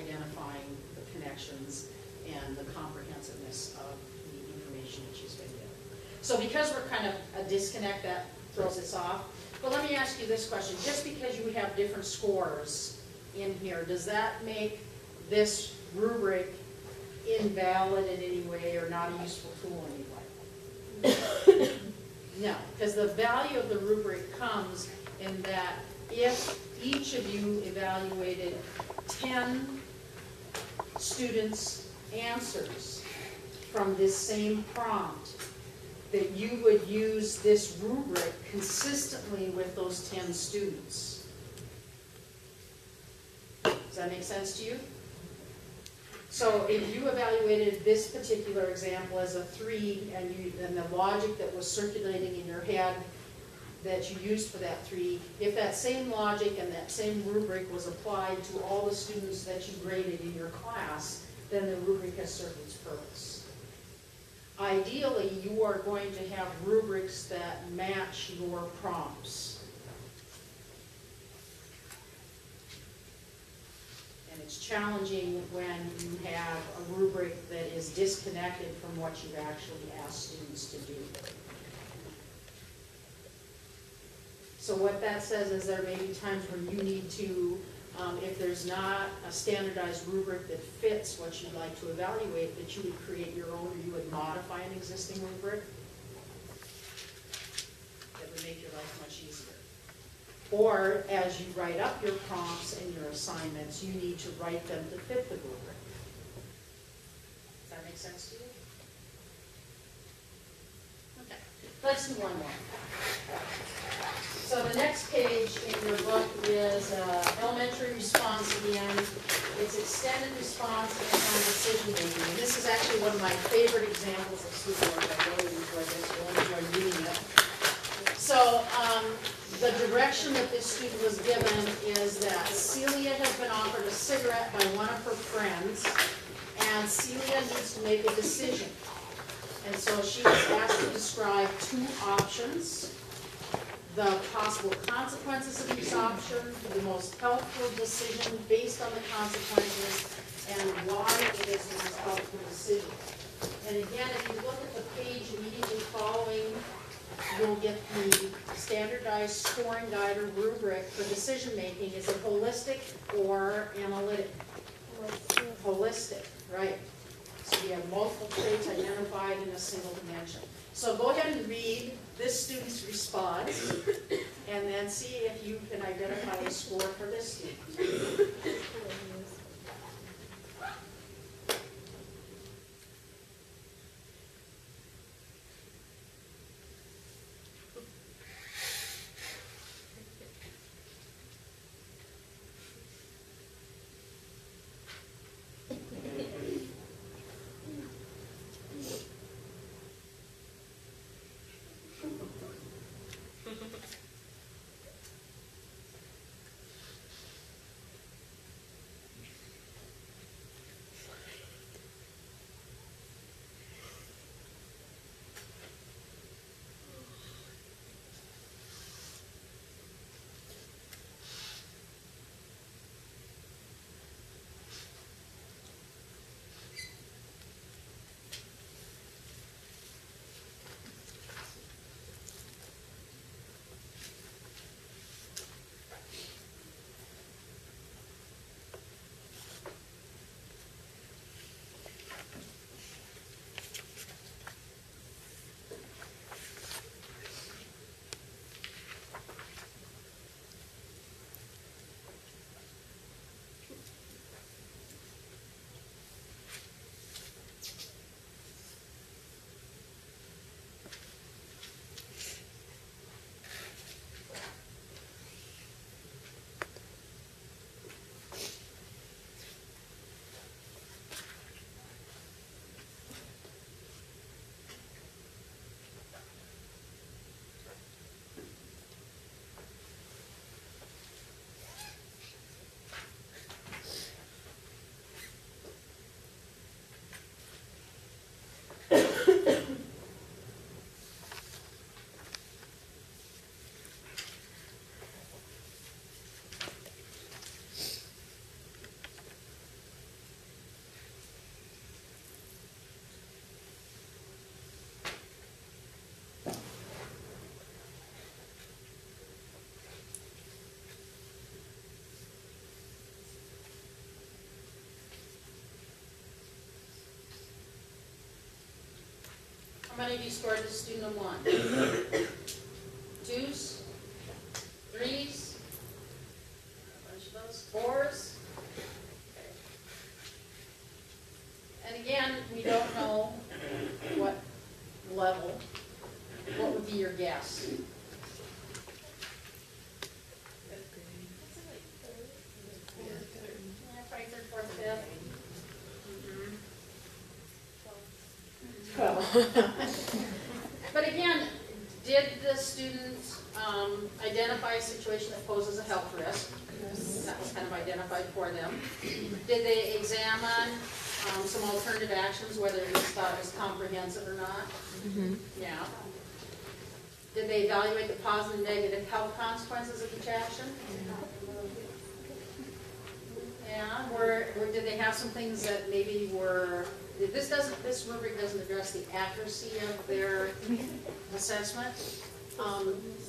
identifying the connections and the comprehensiveness of the information that she's been given. So because we're kind of a disconnect, that throws us off. But let me ask you this question. Just because you have different scores in here, does that make this rubric invalid in any way or not a useful tool in any way? No, because the value of the rubric comes in that if each of you evaluated 10 students' answers from this same prompt, that you would use this rubric consistently with those 10 students. Does that make sense to you? So if you evaluated this particular example as a 3 and the logic that was circulating in your head that you used for that 3, if that same logic and that same rubric was applied to all the students that you graded in your class, then the rubric has served its purpose. Ideally, you are going to have rubrics that match your prompts. And it's challenging when you have a rubric that is disconnected from what you've actually asked students to do. So what that says is there may be times when you need to, if there's not a standardized rubric that fits what you'd like to evaluate, that you would create your own, or you would modify an existing rubric. That would make your life much easier. Or as you write up your prompts and your assignments, you need to write them to fit the rubric. Does that make sense to you? Okay, let's do one more. So the next page in your book is elementary response again. It's extended response and on decision making. And this is actually one of my favorite examples of schoolwork. I really enjoy this. You'll enjoy reading it. So the direction that this student was given is that Celia has been offered a cigarette by one of her friends, and Celia needs to make a decision. And so she was asked to describe 2 options, the possible consequences of each option, the most helpful decision based on the consequences, and why it is the most helpful decision. And again, if you look at the page immediately following, you'll get the standardized scoring guide or rubric for decision making. Is it holistic or analytic? Holistic, right. So you have multiple traits identified in a single dimension. So go ahead and read this student's response, and then see if you can identify a score for this student. many of you scored the student of 1? 2s? 3s? A bunch of those. 4s? Okay. And again, we don't know what level. What would be your guess? Probably 3rd, 4th, 5th. 12. But again, did the students identify a situation that poses a health risk? Yes. That was kind of identified for them. Did they examine some alternative actions, whether they thought it was comprehensive or not? Mm-hmm. Yeah. Did they evaluate the positive and negative health consequences of each action? Yeah. Did they have some things that maybe were, this rubric doesn't address the accuracy of their assessment,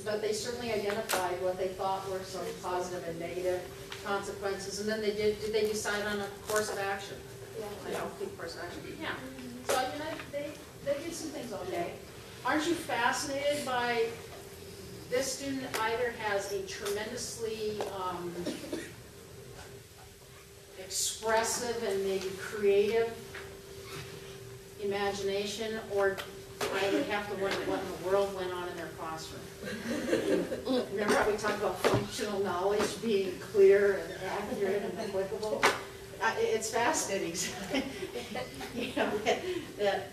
but they certainly identified what they thought were some positive and negative consequences, and then did they decide on a course of action? Yeah. A healthy course of action. Yeah. So they did some things okay. Aren't you fascinated by this student? Either has a tremendously expressive and maybe creative imagination, or I would have to wonder what in the world went on in their classroom. Remember how we talked about functional knowledge being clear and accurate and applicable? It's fascinating. You know, that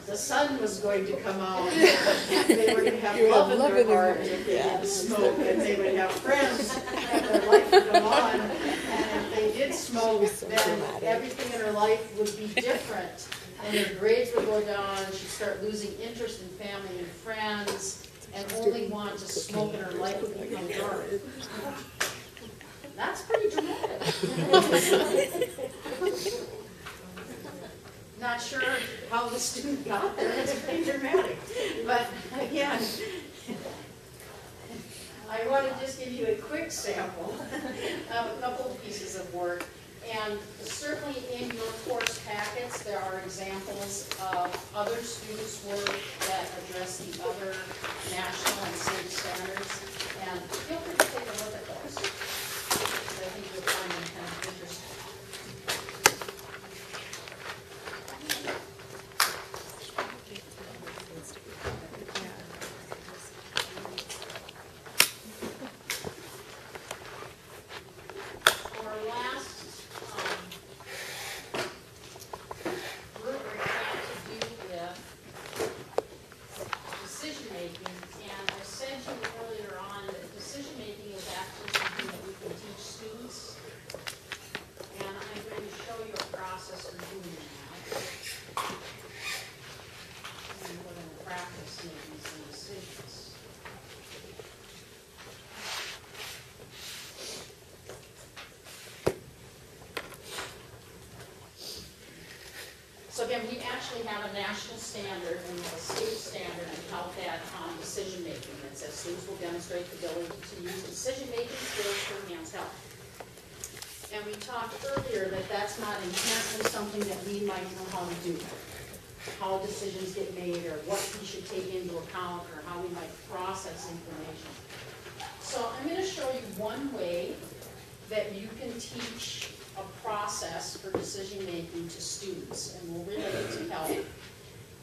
the sun was going to come out, they were going to have love in their heart if they didn't smoke, and they would have friends, and their life would go on. And if they did smoke, then everything in her life would be different. And her grades would go down, and she'd start losing interest in family and friends, and only want to smoke, and her life would become dark. That's pretty dramatic. Not sure how the student got there. It's pretty dramatic. But again, I want to just give you a quick sample of a couple of pieces of work. And certainly in your course packets, there are examples of other students' work that address the other national and state standards. And feel free to take a look at those. I think you'll find them kind of interesting. So again, we actually have a national standard and a state standard in health ed on decision making that says students will demonstrate the ability to use decision making skills to enhance health. And we talked earlier that that's not inherently something that we might know how to do. How decisions get made, or what we should take into account, or how we might process information. So I'm going to show you one way that you can teach a process for decision making to students, and we'll relate it to health.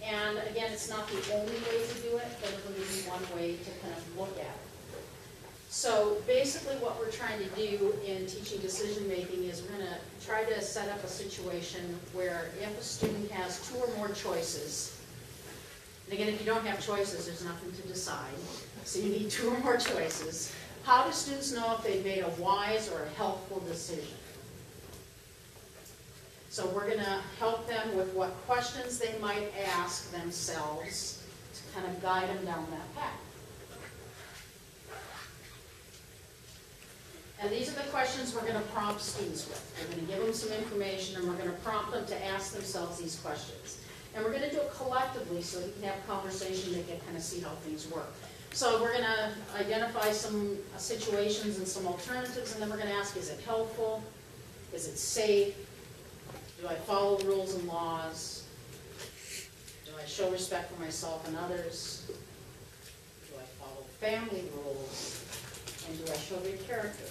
And again, it's not the only way to do it, but it'll give you one way to kind of look at it. So basically what we're trying to do in teaching decision making is we're going to try to set up a situation where if a student has 2 or more choices, and again, if you don't have choices, there's nothing to decide, so you need 2 or more choices. How do students know if they've made a wise or a helpful decision? So we're going to help them with what questions they might ask themselves to kind of guide them down that path. And these are the questions we're going to prompt students with. We're going to give them some information, and we're going to prompt them to ask themselves these questions. And we're going to do it collectively so we can have a conversation, they can kind of see how things work. So we're going to identify some situations and some alternatives, and then we're going to ask, is it helpful? Is it safe? Do I follow rules and laws? Do I show respect for myself and others? Do I follow family rules? And do I show good character?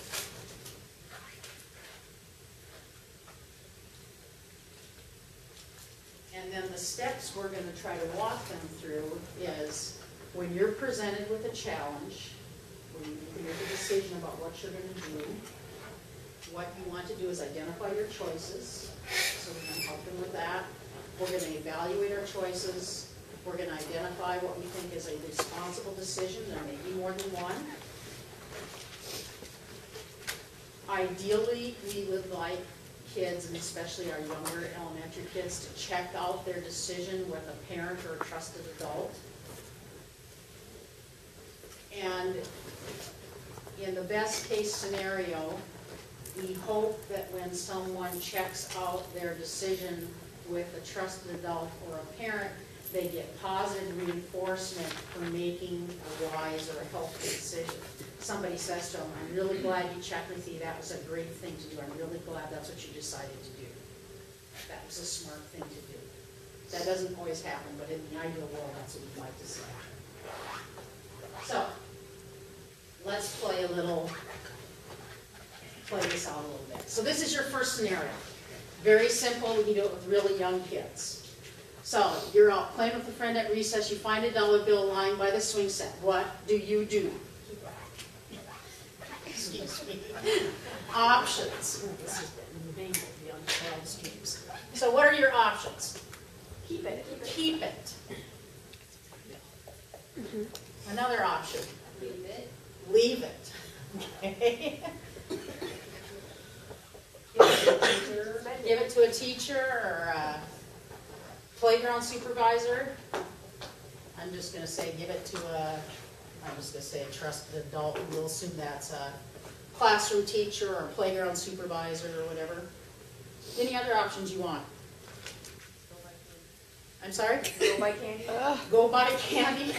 And then the steps we're going to try to walk them through is when you're presented with a challenge, when you can make a decision about what you're going to do, what you want to do is identify your choices. So we're going to help them with that. We're going to evaluate our choices. We're going to identify what we think is a responsible decision. There may be more than one. Ideally, we would like kids, and especially our younger elementary kids, to check out their decision with a parent or a trusted adult. And in the best case scenario, we hope that when someone checks out their decision with a trusted adult or a parent, they get positive reinforcement for making a wise or a healthy decision. Somebody says to them, I'm really glad you checked with me, that was a great thing to do. I'm really glad that's what you decided to do. That was a smart thing to do. That doesn't always happen, but in the ideal world, that's what we'd like to see. So, let's play this out a little bit. So this is your first scenario. Very simple, we can do it with really young kids. So, you're out playing with a friend at recess, you find a dollar bill lying by the swing set. What do you do? Excuse me. Options. This is the name of young child's dreams. So what are your options? Keep it. Keep it. Mm-hmm. Another option. Leave it. Leave it. Okay. Give it to a teacher or a playground supervisor. I'm just going to say give it to a trusted adult. We'll assume that's a classroom teacher or a playground supervisor or whatever. Any other options you want? I'm sorry? Go buy candy. Go buy candy.